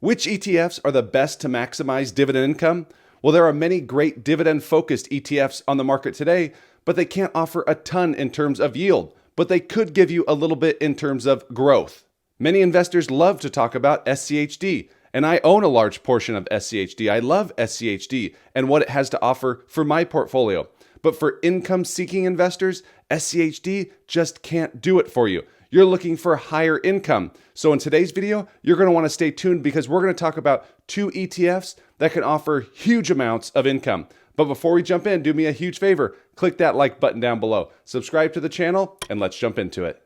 Which ETFs are the best to maximize dividend income? Well, there are many great dividend-focused ETFs on the market today, but they can't offer a ton in terms of yield, but they could give you a little bit in terms of growth. Many investors love to talk about SCHD, and I own a large portion of SCHD. I love SCHD and what it has to offer for my portfolio. But for income-seeking investors, SCHD just can't do it for you. You're looking for higher income. So in today's video, you're going to want to stay tuned because we're going to talk about two ETFs that can offer huge amounts of income. But before we jump in, do me a huge favor. Click that like button down below. Subscribe to the channel, and let's jump into it.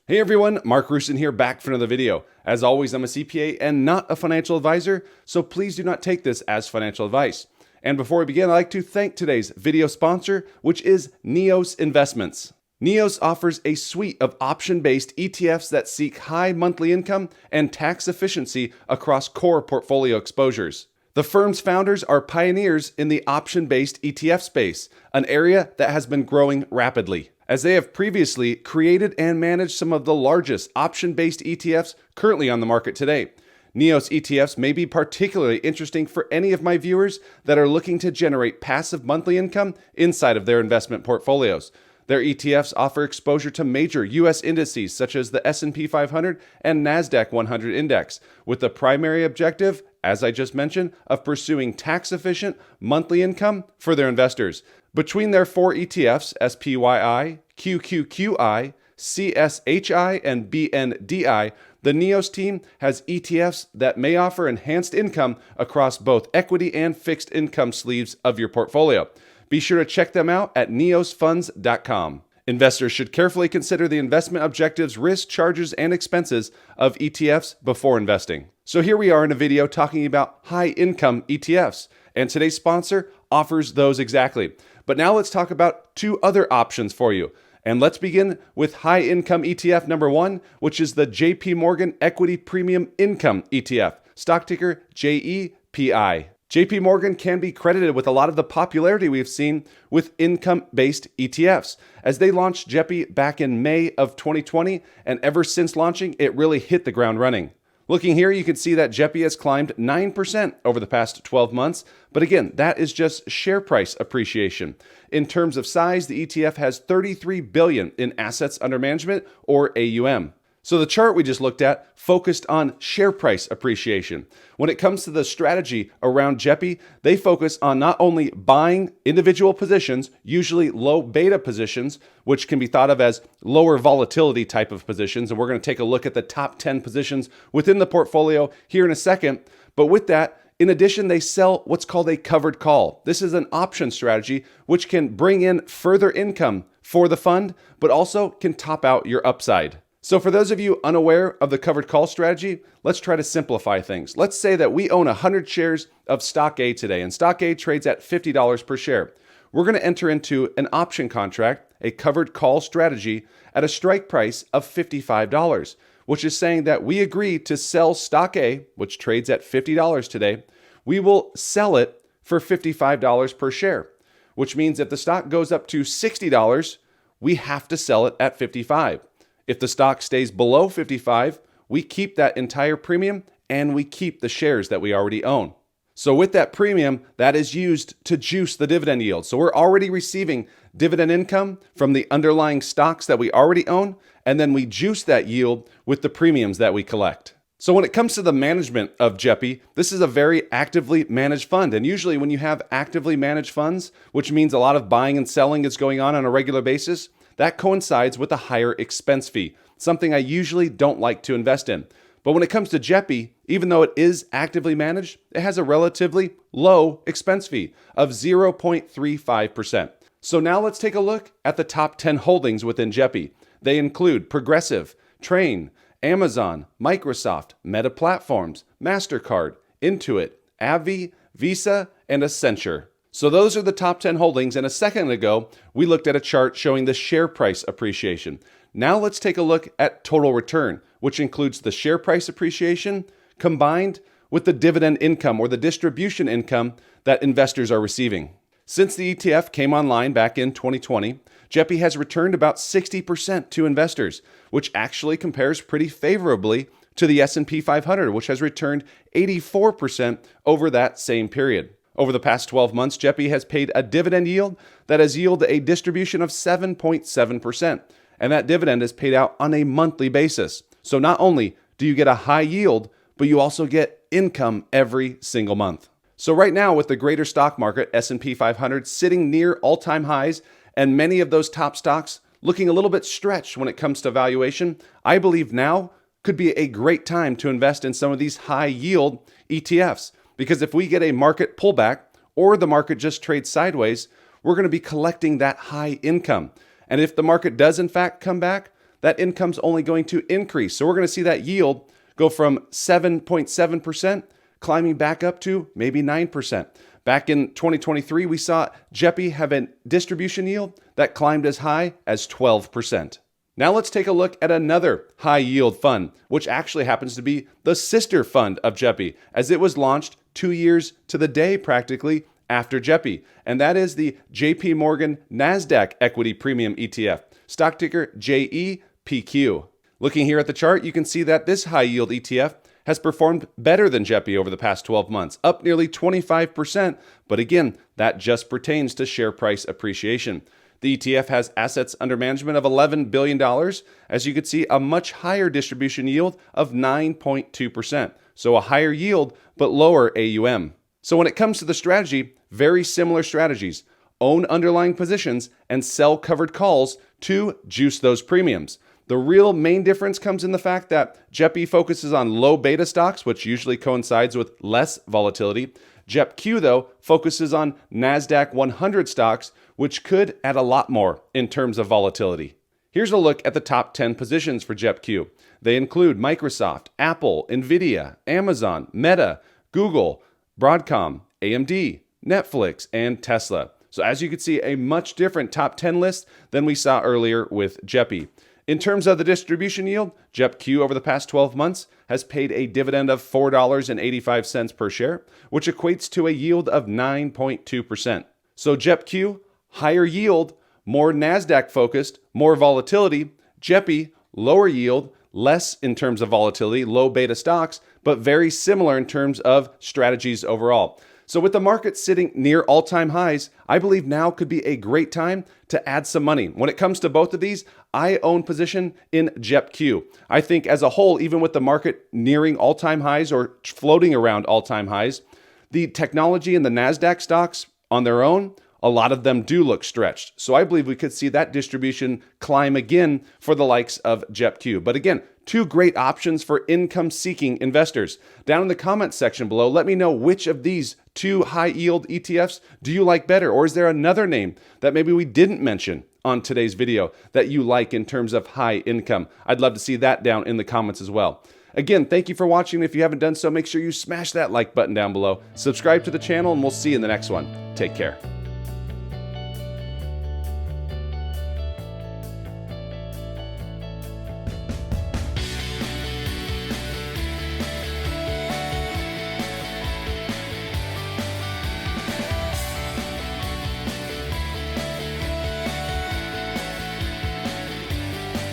Hey everyone, Mark Rusin here, back for another video. As always, I'm a CPA and not a financial advisor, so please do not take this as financial advice. And before we begin, I'd like to thank today's video sponsor, which is NEOS Investments. NEOS offers a suite of option-based ETFs that seek high monthly income and tax efficiency across core portfolio exposures. The firm's founders are pioneers in the option-based ETF space, an area that has been growing rapidly, as they have previously created and managed some of the largest option-based ETFs currently on the market today. NEOS ETFs may be particularly interesting for any of my viewers that are looking to generate passive monthly income inside of their investment portfolios. Their ETFs offer exposure to major U.S. indices such as the S&P 500 and NASDAQ 100 index, with the primary objective, as I just mentioned, of pursuing tax-efficient monthly income for their investors. Between their four ETFs, SPYI, QQQI, CSHI, and BNDI, the NEOS team has ETFs that may offer enhanced income across both equity and fixed income sleeves of your portfolio. Be sure to check them out at neosfunds.com. Investors should carefully consider the investment objectives, risk, charges, and expenses of ETFs before investing. So here we are in a video talking about high income ETFs, and today's sponsor offers those exactly. But now let's talk about two other options for you. And let's begin with high income ETF number one, which is the JP Morgan Equity Premium Income ETF, stock ticker JEPI. JP Morgan can be credited with a lot of the popularity we've seen with income-based ETFs, as they launched JEPI back in May of 2020, and ever since launching, it really hit the ground running. Looking here, you can see that JEPI has climbed 9% over the past 12 months, but again, that is just share price appreciation. In terms of size, the ETF has $33 billion in assets under management, or AUM. So the chart we just looked at focused on share price appreciation. When it comes to the strategy around JEPI, they focus on not only buying individual positions, usually low beta positions, which can be thought of as lower volatility type of positions, and we're going to take a look at the top 10 positions within the portfolio here in a second. But with that, in addition, they sell what's called a covered call. This is an option strategy which can bring in further income for the fund, but also can top out your upside. So for those of you unaware of the covered call strategy, let's try to simplify things. Let's say that we own 100 shares of stock A today, and stock A trades at $50 per share. We're going to enter into an option contract, a covered call strategy, at a strike price of $55, which is saying that we agree to sell stock A, which trades at $50 today. We will sell it for $55 per share, which means if the stock goes up to $60, we have to sell it at $55. If the stock stays below 55, we keep that entire premium and we keep the shares that we already own. So with that premium, that is used to juice the dividend yield. So we're already receiving dividend income from the underlying stocks that we already own, and then we juice that yield with the premiums that we collect. So when it comes to the management of JEPI, this is a very actively managed fund. And usually when you have actively managed funds, which means a lot of buying and selling is going on a regular basis, that coincides with a higher expense fee, something I usually don't like to invest in. But when it comes to JEPI, even though it is actively managed, it has a relatively low expense fee of 0.35%. So now let's take a look at the top 10 holdings within JEPI. They include Progressive, Train, Amazon, Microsoft, Meta Platforms, MasterCard, Intuit, AbbVie, Visa, and Accenture. So those are the top 10 holdings, and a second ago, we looked at a chart showing the share price appreciation. Now let's take a look at total return, which includes the share price appreciation combined with the dividend income or the distribution income that investors are receiving. Since the ETF came online back in 2020, JEPI has returned about 60% to investors, which actually compares pretty favorably to the S&P 500, which has returned 84% over that same period. Over the past 12 months, JEPI has paid a dividend yield that has yielded a distribution of 7.7%, and that dividend is paid out on a monthly basis. So not only do you get a high yield, but you also get income every single month. So right now, with the greater stock market, S&P 500 sitting near all-time highs and many of those top stocks looking a little bit stretched when it comes to valuation, I believe now could be a great time to invest in some of these high yield ETFs. Because if we get a market pullback or the market just trades sideways, we're going to be collecting that high income. And if the market does in fact come back, that income's only going to increase. So we're going to see that yield go from 7.7% climbing back up to maybe 9%. Back in 2023, we saw JEPI have a distribution yield that climbed as high as 12%. Now let's take a look at another high yield fund, which actually happens to be the sister fund of JEPI, as it was launched 2 years to the day practically after JEPI, and that is the JP Morgan NASDAQ Equity Premium ETF, stock ticker JEPQ. Looking here at the chart, you can see that this high yield ETF has performed better than JEPI over the past 12 months, up nearly 25%, but again, that just pertains to share price appreciation. The ETF has assets under management of $11 billion, as you can see, a much higher distribution yield of 9.2%. So a higher yield, but lower AUM. So when it comes to the strategy, very similar strategies. Own underlying positions and sell covered calls to juice those premiums. The real main difference comes in the fact that JEPI focuses on low beta stocks, which usually coincides with less volatility. JEPQ, though, focuses on NASDAQ 100 stocks, which could add a lot more in terms of volatility. Here's a look at the top 10 positions for JEPQ. They include Microsoft, Apple, Nvidia, Amazon, Meta, Google, Broadcom, AMD, Netflix, and Tesla. So as you can see, a much different top 10 list than we saw earlier with JEPI. In terms of the distribution yield, JEPQ over the past 12 months has paid a dividend of $4.85 per share, which equates to a yield of 9.2%. So JEPQ, higher yield, more NASDAQ focused, more volatility. JEPI, lower yield, less in terms of volatility, low beta stocks, but very similar in terms of strategies overall. So with the market sitting near all-time highs, I believe now could be a great time to add some money. When it comes to both of these, I own position in JEPQ. I think as a whole, even with the market nearing all-time highs or floating around all-time highs, the technology and the NASDAQ stocks on their own, a lot of them do look stretched. So I believe we could see that distribution climb again for the likes of JEPQ. But again, two great options for income-seeking investors. Down in the comments section below, let me know which of these two high-yield ETFs do you like better? Or is there another name that maybe we didn't mention on today's video that you like in terms of high income? I'd love to see that down in the comments as well. Again, thank you for watching. If you haven't done so, make sure you smash that like button down below. Subscribe to the channel, and we'll see you in the next one. Take care.